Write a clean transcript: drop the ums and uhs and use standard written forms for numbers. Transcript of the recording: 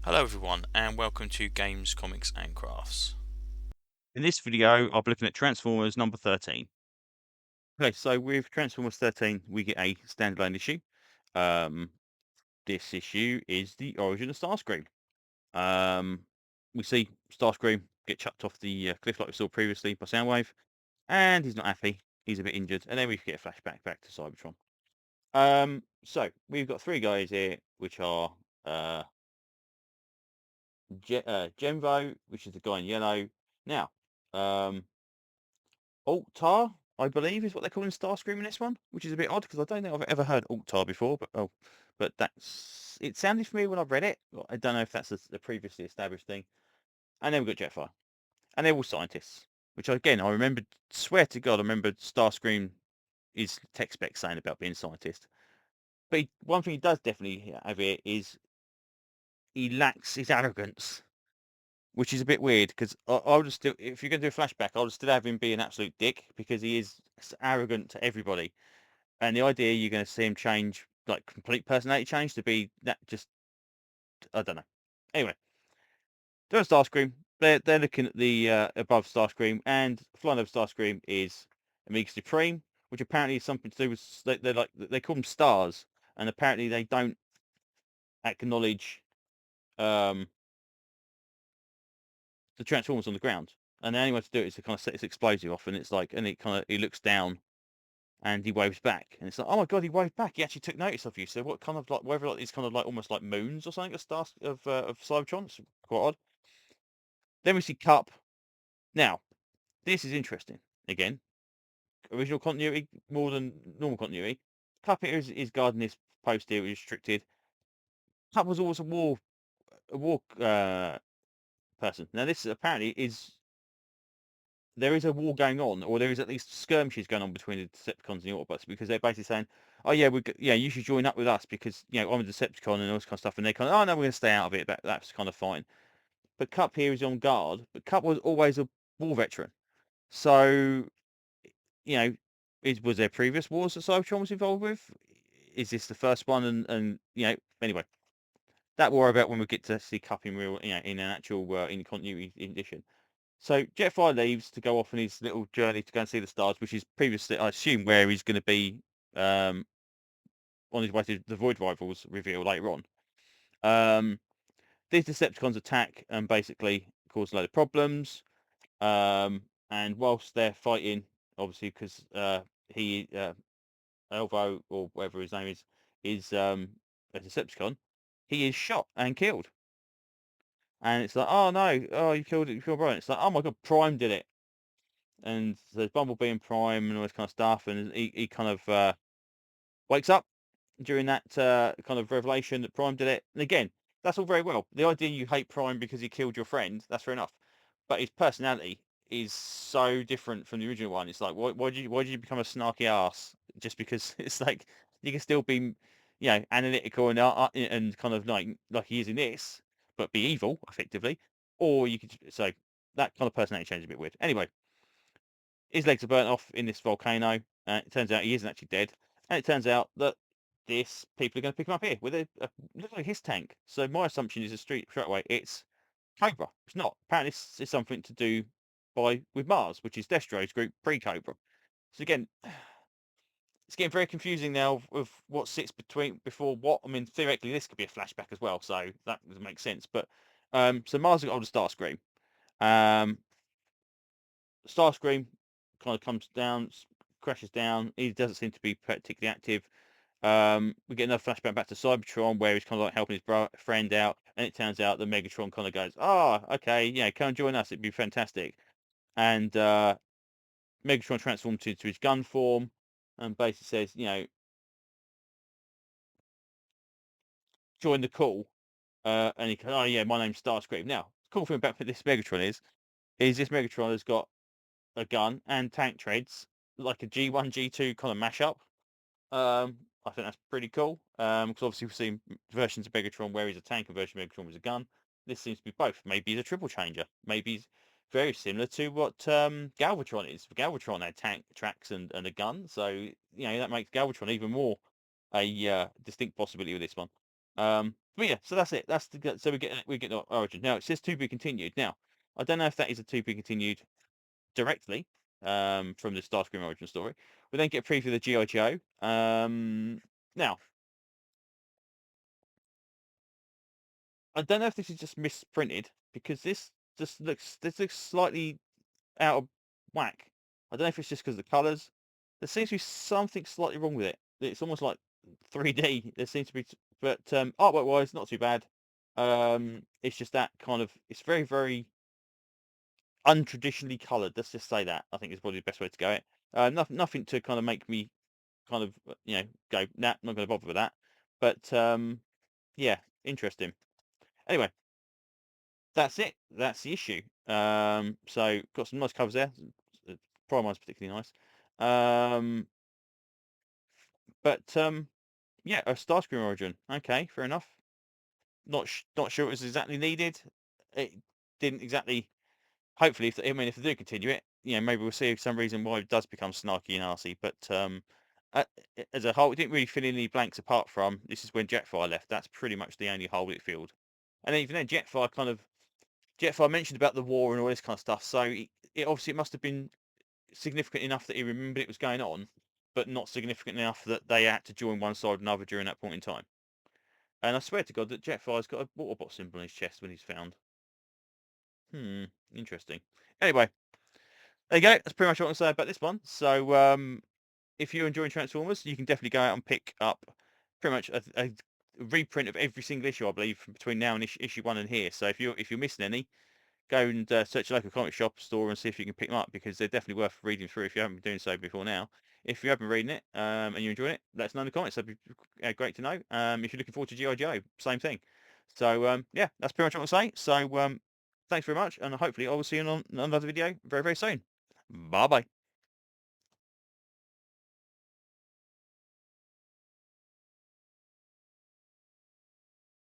Hello everyone and welcome to Games, Comics and Crafts. In this video, I'll be looking at Transformers number 13. Okay, so with Transformers 13, we get a standalone issue. Um, this issue is the origin of Starscream. We see Starscream get chucked off the cliff like we saw previously by Soundwave, and he's not happy. He's a bit injured, and then we get a flashback back to Cybertron. So we've got three guys here, which are uh, Gemvo, which is the guy in yellow. Now, um, Altar, I believe, is what they're calling Starscream in this one, which is a bit odd because I don't think I've ever heard Altar before. But that's it sounded familiar when I read it. I don't know if that's a previously established thing. And then we've got Jetfire, and they're all scientists. Which again, I remember. Swear to God, I remember Starscream is tech spec saying about being a scientist. But one thing he does definitely have here is he lacks his arrogance, which is a bit weird because I would still, if you're going to do a flashback, I would still have him be an absolute dick because he is arrogant to everybody. And the idea you're going to see him change, like complete personality change to be that just, I don't know. Anyway, they're on Starscream. They're looking at the above Starscream, and flying over Starscream is Omega Supreme, which apparently is something to do with they're like they call them stars, and apparently they don't acknowledge um, the Transformers on the ground. And the only way to do it is to kind of set this explosive off, and it's like, and it kind of he looks down and he waves back, and it's like, oh my god, he waved back. He actually took notice of you. So what kind of like whether like these kind of like almost like moons or something of stars of Cybertron? It's quite odd. Then we see Cup. Now this is interesting. Again, original continuity more than normal continuity. Cup here is guarding this post here, restricted. Cup was always a war person. Now this apparently is there is a war going on, or there is at least skirmishes going on between the Decepticons and the Autobots, because they're basically saying, "Oh yeah, you should join up with us because I'm a Decepticon and all this kind of stuff." And they kind of, "Oh no, we're going to stay out of it." That's kind of fine. But Cup here is on guard. But Cup was always a war veteran, so you know, was there previous wars that Cybertron was involved with? Is this the first one? And anyway, that we'll worry about when we get to see Cup in real, in an actual in continuity edition. So Jetfire leaves to go off on his little journey to go and see the stars, which is previously, I assume, where he's going to be um, on his way to the Void Rivals reveal later on. These Decepticons attack and basically cause a load of problems. And whilst they're fighting, obviously, because Elvo, or whatever his name is a Decepticon, he is shot and killed. And it's like, oh no, oh you killed Brian. It's like, oh my god, Prime did it. And there's Bumblebee and Prime and all this kind of stuff, and he kind of wakes up during that kind of revelation that Prime did it. And again, that's all very well. The idea you hate Prime because he killed your friend, that's fair enough. But his personality is so different from the original one. It's like, why did you become a snarky ass? Just because it's like you can still be, analytical and kind of like he is in this, but be evil effectively, or you could so that kind of personality change is a bit weird. Anyway, his legs are burnt off in this volcano. It turns out he isn't actually dead. And it turns out that people are going to pick him up here with a look like his tank. So my assumption is straight away it's Cobra. It's not. Apparently it's something to do with Mars, which is Destro's group pre-Cobra. So again, it's getting very confusing now with what sits before what. I mean, theoretically this could be a flashback as well, so that doesn't make sense. But so Mars got hold of Starscream. Um, Starscream kind of comes down, crashes down. He doesn't seem to be particularly active. We get another flashback back to Cybertron where he's kind of like helping his friend out, and it turns out that Megatron kind of goes, "Oh, okay, yeah, come and join us. It'd be fantastic." And Megatron transforms into his gun form and basically says, "Join the call." And he goes, "Oh yeah, my name's Starscream." Now, the cool thing about this Megatron is this Megatron has got a gun and tank treads, like a G1, G2 kind of mashup. I think that's pretty cool. Because obviously we've seen versions of Megatron where he's a tank and version of Megatron was a gun. This seems to be both. Maybe he's a triple changer. Maybe he's very similar to what Galvatron is. Galvatron had tank tracks and a gun, so that makes Galvatron even more a distinct possibility with this one. But yeah, so that's it. So we get the origin. Now it says to be continued. Now I don't know if that is a to be continued directly from the Starscream origin story. We then get a preview of the G.I. Joe. Now I don't know if this is just misprinted because this looks slightly out of whack. I don't know if it's just because of the colours. There seems to be something slightly wrong with it. It's almost like 3D. There seems to be, but artwork wise, not too bad. It's just that kind of. It's very very untraditionally coloured. Let's just say that. I think is probably the best way to go it. Nothing to kind of make me kind of go nah, not going to bother with that. But yeah, interesting. Anyway, that's it. That's the issue. So got some nice covers there. Prime one's particularly nice. But yeah, a Starscream origin. Okay, fair enough. Not sure it was exactly needed. It didn't exactly. Hopefully, if they do continue it, maybe we'll see some reason why it does become snarky and arsey. But as a whole, it didn't really fill in any blanks apart from this is when Jetfire left. That's pretty much the only hole it filled. And even then, Jetfire mentioned about the war and all this kind of stuff. So it obviously it must have been significant enough that he remembered it was going on, but not significant enough that they had to join one side or another during that point in time. And I swear to God that Jetfire's got a Autobot symbol on his chest when he's found. Interesting. Anyway, there you go. That's pretty much what I'm saying about this one. So if you're enjoying Transformers, you can definitely go out and pick up pretty much a reprint of every single issue, I believe, from between now and issue 1 and here. So if you're missing any, go and search your local comic shop store and see if you can pick them up because they're definitely worth reading through if you haven't been doing so before now. If you have been reading it and you're enjoying it, let us know in the comments. That'd be great to know. If you're looking forward to G.I. Joe, same thing. So yeah, that's pretty much what I'll say. So thanks very much, and hopefully I will see you on another video very, very soon. Bye-bye.